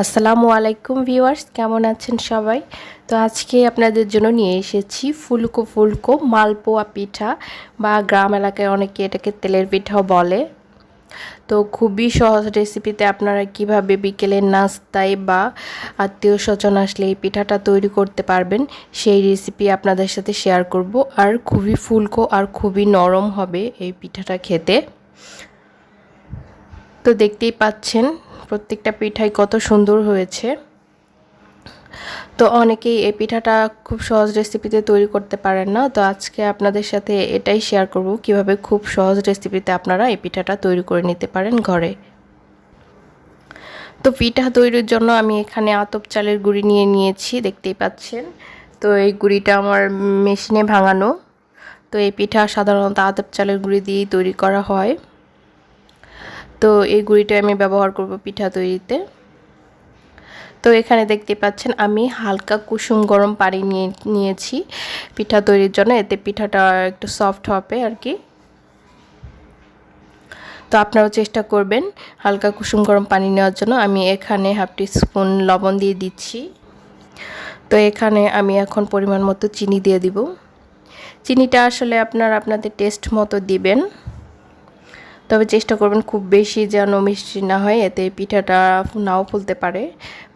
আসসালামু আলাইকুম ভিউয়ার্স, কেমন আছেন সবাই? তো আজকে আপনাদের জন্য নিয়ে এসেছি ফুলকো ফুলকো মালপোয়া পিঠা, বা গ্রাম এলাকায় অনেকে এটাকে তেলের পিঠাও বলে। তো খুবই সহজ রেসিপিতে আপনারা কিভাবে বিকেলের নাস্তায় বা আত্মীয় স্বজন আসলে এই পিঠাটা তৈরি করতে পারবেন সেই রেসিপি আপনাদের সাথে শেয়ার করব। আর খুবই ফুলকো আর খুবই নরম হবে এই পিঠাটা খেতে। তো দেখতেই পাচ্ছেন প্রত্যেকটা পিঠাই কত সুন্দর হয়েছে। তো অনেকেই এই পিঠাটা খুব সহজ রেসিপিতে তৈরি করতে পারেন না, তো আজকে আপনাদের সাথে এটাই শেয়ার করব কিভাবে খুব সহজ রেসিপিতে আপনারা এই পিঠাটা তৈরি করে নিতে পারেন ঘরে। তো পিঠা তৈরির জন্য আমি এখানে আতপ চালের গুঁড়ি নিয়ে নিয়েছি, দেখতেই পাচ্ছেন। তো এই গুঁড়িটা আমার মেশিনে ভাঙানো। তো এই পিঠা সাধারণত আতপ চালের গুঁড়ি দিয়েই তৈরি করা হয়। তো এই গুঁড়িটা আমি ব্যবহার করব পিঠা তৈরিতে। তো এখানে দেখতে পাচ্ছেন আমি হালকা কুসুম গরম পানি নিয়েছি পিঠা তৈরির জন্য, এতে পিঠাটা একটু সফট হবে আর কি। তো আপনারাও চেষ্টা করবেন হালকা কুসুম গরম পানি নেওয়ার জন্য। আমি এখানে হাফ টি স্পুন লবণ দিয়ে দিচ্ছি। তো এখানে আমি এখন পরিমাণ মতো চিনি দিয়ে দিব। চিনিটা আসলে আপনাদের টেস্ট মতো দিবেন, তবে চেষ্টা করবেন খুব বেশি যেন মিষ্টি না হয়, এতে পিঠাটা নাও ফুলতে পারে।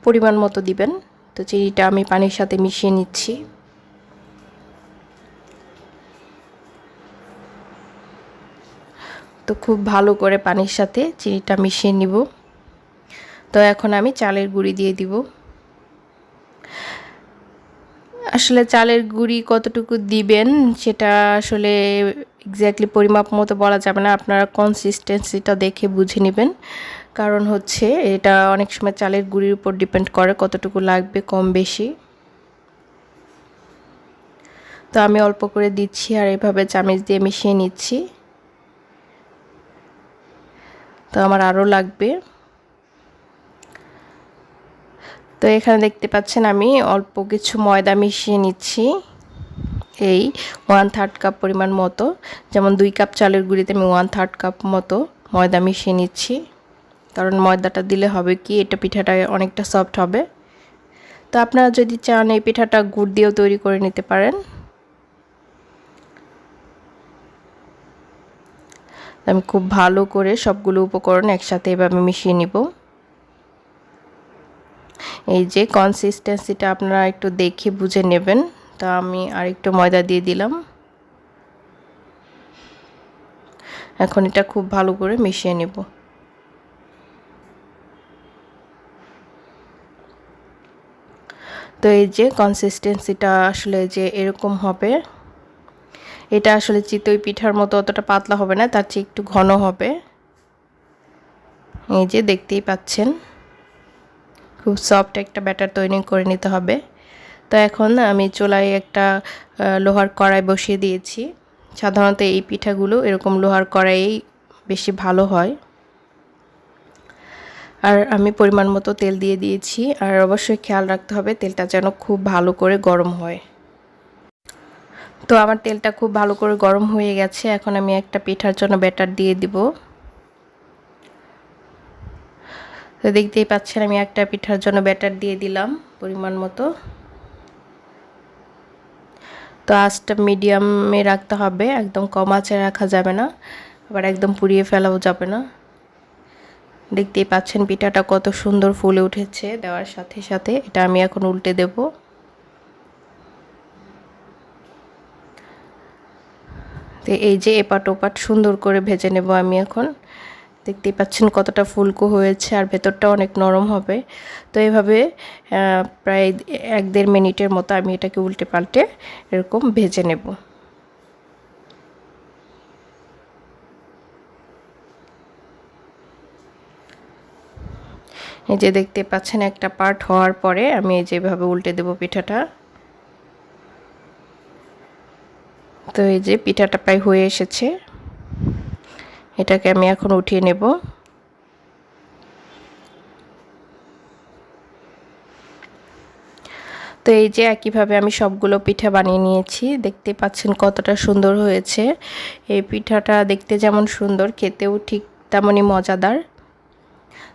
পরিমাণ মতো দিবেন। তো চিনিটা আমি পানির সাথে মিশিয়ে নিচ্ছি। তো খুব ভালো করে পানির সাথে চিনিটা মিশিয়ে নিব। তো এখন আমি চালের গুঁড়ি দিয়ে দিব। আসলে চালের গুঁড়ি কতটুকু দিবেন সেটা আসলে এক্স্যাক্টলি পরিমাপ মতো বলা যাবে না, আপনারা কনসিস্টেন্সিটা দেখে বুঝে নেবেন। কারণ হচ্ছে এটা অনেক সময় চালের গুঁড়ির উপর ডিপেন্ড করে কতটুকু লাগবে কম বেশি। তো আমি অল্প করে দিচ্ছি আর এভাবে চামচ দিয়ে মিশিয়ে নিচ্ছি। তো আমার আরও লাগবে। তো এখানে দেখতে পাচ্ছেন আমি অল্প কিছু ময়দা মিশিয়ে নিচ্ছি, এই 1/3 কাপ পরিমাণ মতো। যেমন 2 কাপ চালের গুঁড়িতে আমি 1/3 কাপ মতো ময়দা মিশিয়ে নিচ্ছি, কারণ ময়দাটা দিলে হবে কি এটা পিঠাটা অনেকটা সফট হবে। তো আপনারা যদি চান এই পিঠাটা গুড় দিয়েও তৈরি করে নিতে পারেন। আমি খুব ভালো করে সবগুলো উপকরণ একসাথে এভাবে মিশিয়ে নিব। এই যে কনসিস্টেন্সিটা আপনারা একটু দেখে বুঝে নেবেন। তো আমি আরেকটু ময়দা দিয়ে দিলাম। এখন এটা খুব ভালো করে মিশিয়ে নেব। তো এই যে কনসিস্টেন্সিটা আসলে যে এরকম হবে, এটা আসলে চিতই পিঠার মতো অতটা পাতলা হবে না, তার চেয়ে একটু ঘন হবে। এই যে দেখতেই পাচ্ছেন খুব সফট একটা ব্যাটার তৈরি করে নিতে হবে। তো এখন আমি চুলায় একটা লোহার কড়াই বসিয়ে দিয়েছি। সাধারণত এই পিঠাগুলো এরকম লোহার কড়াইয়েই বেশি ভালো হয়। আর আমি পরিমাণ মতো তেল দিয়ে দিয়েছি, আর অবশ্যই খেয়াল রাখতে হবে তেলটা যেন খুব ভালো করে গরম হয়। তো আমার তেলটা খুব ভালো করে গরম হয়ে গেছে, এখন আমি একটা পিঠার জন্য ব্যাটার দিয়ে দিব। তো দেখতেই পাচ্ছেন আমি একটা পিঠার জন্য ব্যাটার দিয়ে দিলাম পরিমাণ মতো। তো আঁচটা মিডিয়ামে রাখতে হবে, একদম কম আঁচে রাখা যাবে না, আবার একদম পুড়িয়ে ফেলাও যাবে না। দেখতেই পাচ্ছেন পিঠাটা কত সুন্দর ফুলে উঠেছে দেওয়ার সাথে সাথে। এটা আমি এখন উল্টে দেব। তো এই যে এপাট ওপাট সুন্দর করে ভেজে নেব আমি এখন। দেখতেই পাচ্ছেন কতটা ফুলকো হয়েছে আর ভেতরটা অনেক নরম হবে। তো এইভাবে প্রায় 1-1.5 মিনিটের মতো আমি এটাকে উল্টে পাল্টে এরকম ভেজে নেব। এই যে দেখতে পাচ্ছেন একটা পার্ট হওয়ার পরে আমি এই যেভাবে উল্টে দেব পিঠাটা। তো এই যে পিঠাটা প্রায় হয়ে এসেছে, এটাকে আমি এখন উঠিয়ে নেব। তো এই যে একইভাবে আমি সবগুলো পিঠা বানিয়ে নিয়েছি। দেখতে পাচ্ছেন কতটা সুন্দর হয়েছে। এই পিঠাটা দেখতে যেমন সুন্দর, খেতেও ঠিক তেমনই মজাদার।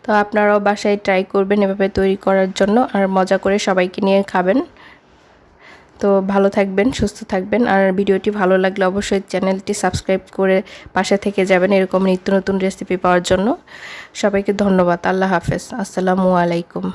তো আপনারাও বাসায় ট্রাই করবেন এভাবে তৈরি করার জন্য, আর মজা করে সবাইকে নিয়ে খাবেন। তো ভালো থাকবেন, সুস্থ থাকবেন, আর ভিডিওটি ভালো লাগলে অবশ্যই চ্যানেলটি সাবস্ক্রাইব করে পাশে থেকে যাবেন এরকম নিত্য নতুন রেসিপি পাওয়ার জন্য। সবাইকে ধন্যবাদ। আল্লাহ হাফেজ। আসসালামু আলাইকুম।